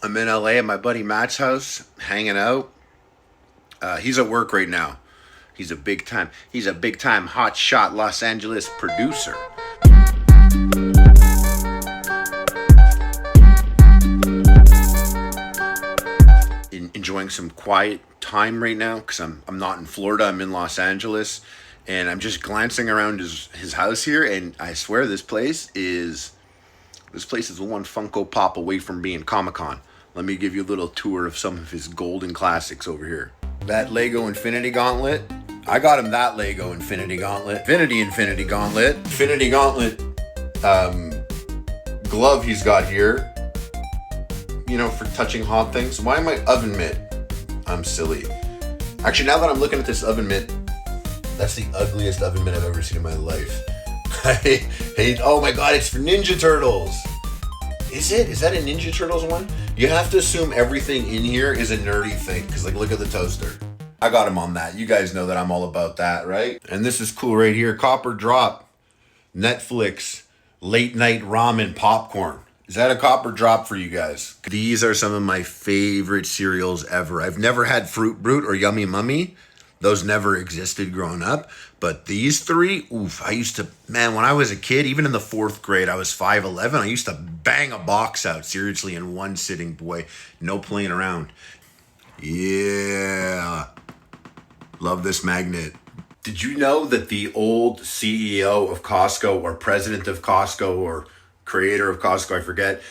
I'm in LA at my buddy Matt's house, hanging out. He's at work right now. He's a big time hot shot Los Angeles producer. Enjoying some quiet time right now because I'm not in Florida. I'm in Los Angeles, and I'm just glancing around his house here, and I swear this place is one Funko Pop away from being Comic Con. Let me give you a little tour of some of his golden classics over here. That Lego Infinity Gauntlet. I got him that Lego Infinity Gauntlet. Infinity Gauntlet. Infinity Gauntlet glove he's got here. You know, for touching hot things. Why am I oven mitt? I'm silly. Actually, now that I'm looking at this oven mitt, that's the ugliest oven mitt I've ever seen in my life. I hate, oh my god, it's for Ninja Turtles. Is it? Is that a Ninja Turtles one? You have to assume everything in here is a nerdy thing, because like, look at the toaster. I got him on that. You guys know that I'm all about that, right? And this is cool right here. Copper Drop. Netflix. Late night ramen popcorn. Is that a copper drop for you guys? These are some of my favorite cereals ever. I've never had Fruit Brute or Yummy Mummy. Those never existed growing up. But these three, oof, I used to, man, when I was a kid, even in the 4th grade, I was 5'11". I used to bang a box out, seriously, in one sitting, boy. No playing around. Yeah. Love this magnet. Did you know that the old CEO of Costco or president of Costco or creator of Costco, I forget,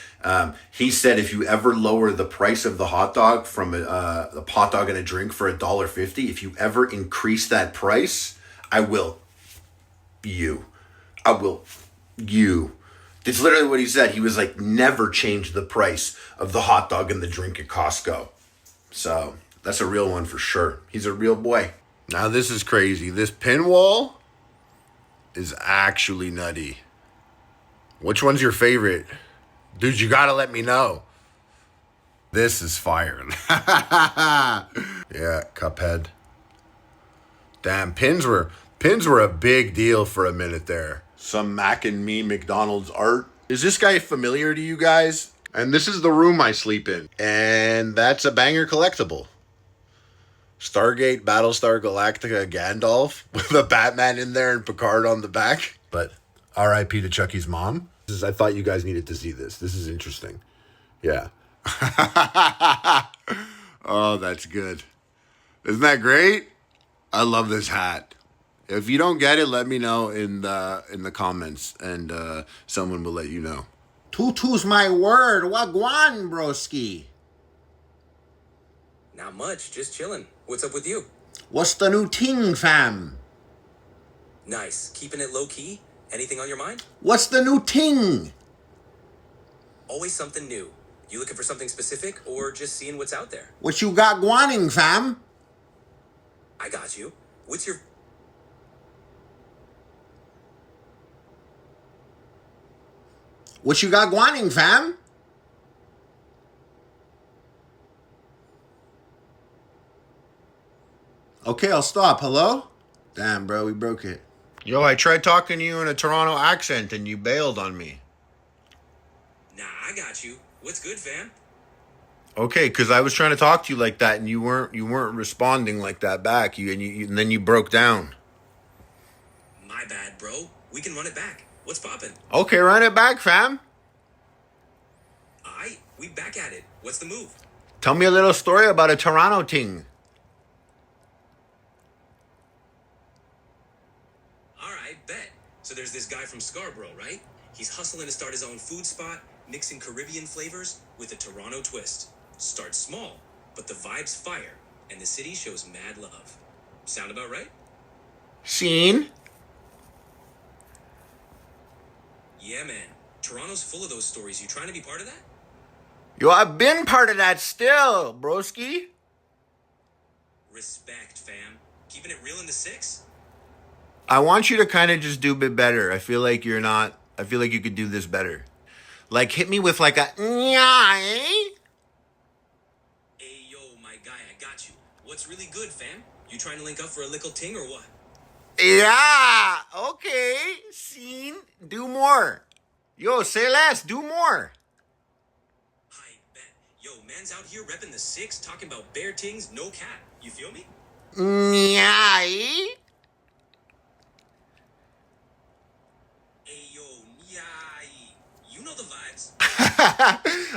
he said if you ever lower the price of the hot dog from a hot dog and a drink for $1.50, if you ever increase that price, I will. It's literally what he said. He was like, never change the price of the hot dog and the drink at Costco. So that's a real one for sure. He's a real boy. Now this is crazy. This pinwall is actually nutty. Which one's your favorite? Dude, you gotta let me know. This is fire. Yeah, Cuphead. Damn, pins were a big deal for a minute there. Some Mac and Me McDonald's art. Is this guy familiar to you guys? And this is the room I sleep in. And that's a banger collectible. Stargate Battlestar Galactica Gandalf with a Batman in there and Picard on the back. But R.I.P. to Chucky's mom. I thought you guys needed to see this. This is interesting. Yeah. Oh, that's good. Isn't that great? I love this hat. If you don't get it, let me know in the comments, and someone will let you know. Tutu's my word. Wagwan, broski. Not much, just chilling. What's up with you? What's the new ting, fam? Nice. Keeping it low-key? Anything on your mind? What's the new ting? Always something new. You looking for something specific or just seeing what's out there? What you got guaning, fam? I got you. What's your... What you got guaning, fam? Okay, I'll stop. Hello? Damn, bro, we broke it. Yo, I tried talking to you in a Toronto accent and you bailed on me. Nah, I got you. What's good, fam? Okay, because I was trying to talk to you like that and you weren't responding like that back. And then you broke down. My bad, bro. We can run it back. What's poppin'? Okay, run it back, fam. Aight, we back at it. What's the move? Tell me a little story about a Toronto ting. Alright, bet. So there's this guy from Scarborough, right? He's hustling to start his own food spot, mixing Caribbean flavors with a Toronto twist. Starts small, but the vibe's fire, and the city shows mad love. Sound about right? Scene. Yeah, man. Toronto's full of those stories. You trying to be part of that? Yo, I've been part of that still, broski. Respect, fam. Keeping it real in the 6? I want you to kind of just do a bit better. I feel like you're not. I feel like you could do this better. Like, hit me with like a... Hey, yo, my guy, I got you. What's really good, fam? You trying to link up for a little ting or what? Yeah, okay. Scene, do more. Yo, say less, do more. I bet. Yo, man's out here repping the 6, talking about bear tings, no cat. You feel me? Yeah. Ayo, yai. You know the vibes.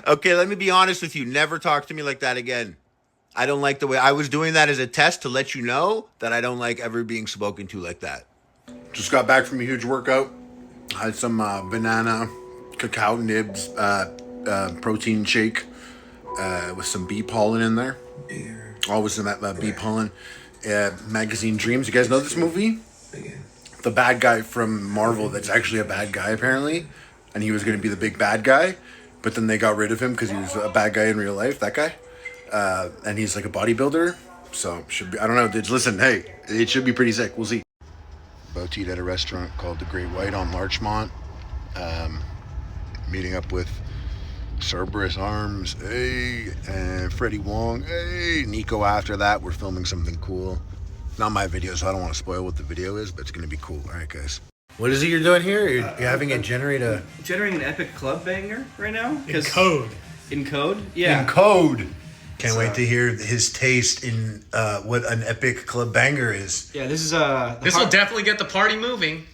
Okay, let me be honest with you. Never talk to me like that again. I don't like the way I was doing that as a test to let you know that I don't like ever being spoken to like that. Just got back from a huge workout. I had some banana, cacao nibs, protein shake with some bee pollen in there. Always in that bee pollen. Magazine Dreams. You guys know this movie? The bad guy from Marvel that's actually a bad guy apparently. And he was going to be the big bad guy. But then they got rid of him because he was a bad guy in real life. That guy. And he's like a bodybuilder. So should be, I don't know. Listen, hey, it should be pretty sick. We'll see. About to eat at a restaurant called the Great White on Larchmont. Meeting up with Cerberus Arms, hey, and Freddie Wong, hey, Nico after that. We're filming something cool. Not my video, so I don't want to spoil what the video is, but it's going to be cool. All right, guys. What is it you're doing here? You're having it generating an epic club banger right now? In code. In code? Yeah. In code. Can't wait to hear his taste in what an epic club banger is. Yeah, this is This will definitely get the party moving.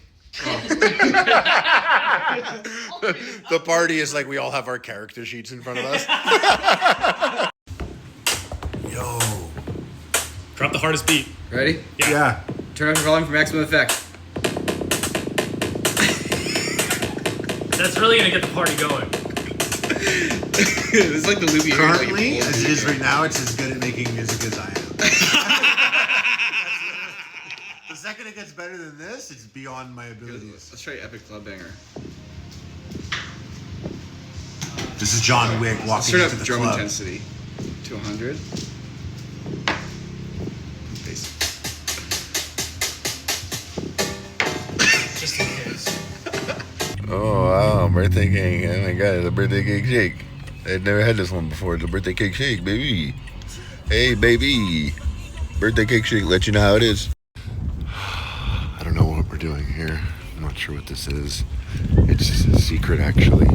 The party is like we all have our character sheets in front of us. Yo. Drop the hardest beat. Ready? Yeah. Turn up your volume for maximum effect. That's really gonna get the party going. This is like the loopy. Currently, as it is right now, it's as good at making music as I am. The second it gets better than this, it's beyond my abilities. Let's try epic club banger. This is John Wick walking Turn into up the drum club. intensity to 100. Just in case. Oh wow, birthday cake. Oh my god, it's a birthday cake shake. I've never had this one before. It's a birthday cake shake, baby. Hey, baby. Birthday cake shake, let you know how it is. I don't know what we're doing here. I'm not sure what this is. It's a secret, actually.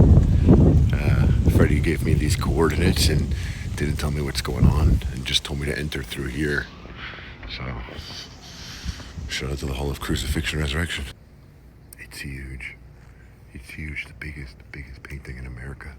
Freddie gave me these coordinates and didn't tell me what's going on and just told me to enter through here. So, shout out to the Hall of Crucifixion Resurrection. It's huge. It's huge. The biggest painting in America.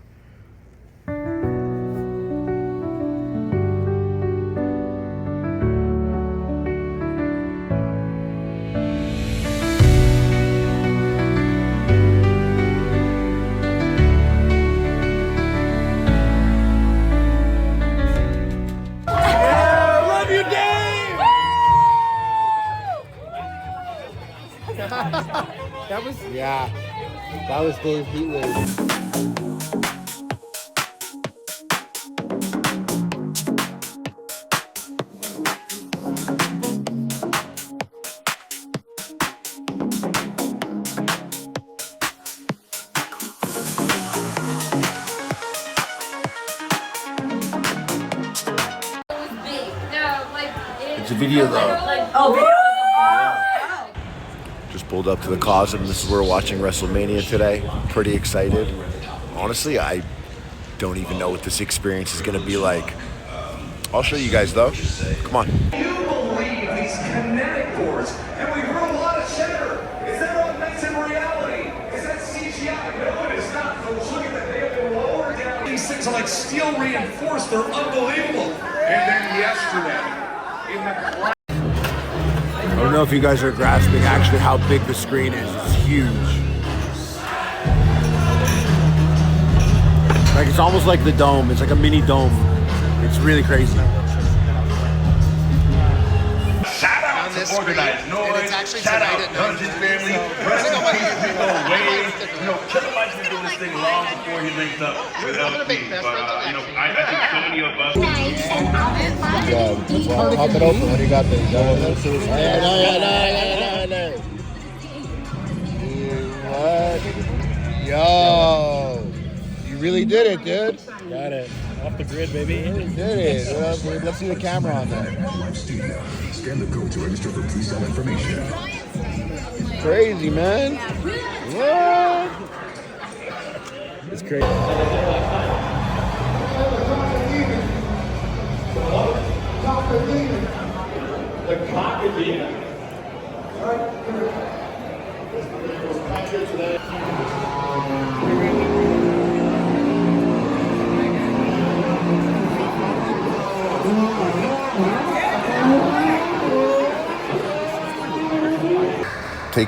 That was Dave Heatwave. It's a video though. Just pulled up to the Cosm. This is where we're watching Wrestlemania today. Pretty excited. Honestly, I don't even know what this experience is going to be like. I'll show you guys though. Come on. You believe these kinetic boards, and we grew a lot of cheddar. Is that augmented reality? Is that CGI? No, it is not. Folks, look at that. They have been lowered down. These things are like steel reinforced. They're unbelievable. And then yesterday, in the class. I don't know if you guys are grasping actually how big the screen is. It's huge. Like it's almost like the dome. It's like a mini dome. It's really crazy. Shout out to Organized Noise. Shout out Dungeon Family. Wrestling people way. You know, Killer Mike's been doing this thing long before he linked up with LP. But, you know, I think so many of us. Pop it open. What do you got there? What? Yo, you really did it, dude. Got it. Off the grid, baby. You really did it. Let's see the camera on there. Scan the code to register for pre-sale information. Crazy, man. What? It's crazy. Take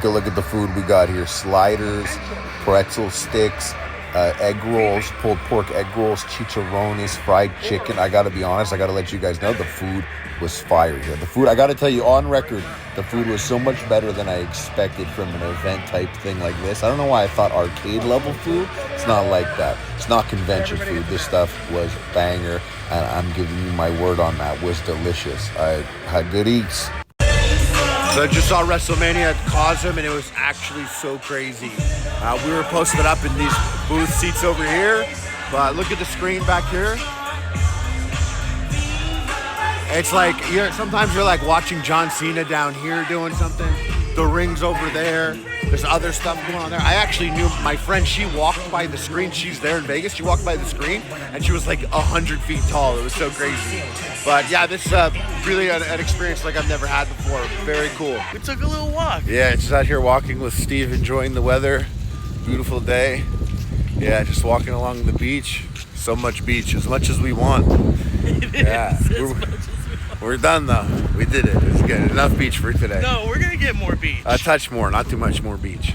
a look at the food we got here. Sliders, pretzel sticks, egg rolls, pulled pork egg rolls, chicharrones, fried chicken. I gotta be honest, I gotta let you guys know the food was fire here. The food, I gotta tell you on record, the food was so much better than I expected from an event type thing like this. I don't know why I thought arcade level food. It's not like that. It's not convention food. This stuff was banger, and I'm giving you my word on that. It was delicious. I had good eats. So I just saw Wrestlemania at Cosm, and it was actually so crazy. We were posted up in these booth seats over here, but look at the screen back here. It's like, sometimes you're like watching John Cena down here doing something. The ring's over there. There's other stuff going on there. I actually knew my friend, she walked by the screen. She's there in Vegas. She walked by the screen, and she was like 100 feet tall. It was so crazy. But yeah, this really an experience like I've never had before. Very cool. We took a little walk. Yeah, just out here walking with Steve, enjoying the weather. Beautiful day. Yeah, just walking along the beach. So much beach, as much as we want. Yeah, we're done though. We did it. It's good. Enough beach for today. No, we're gonna get more beach. A touch more, not too much more beach.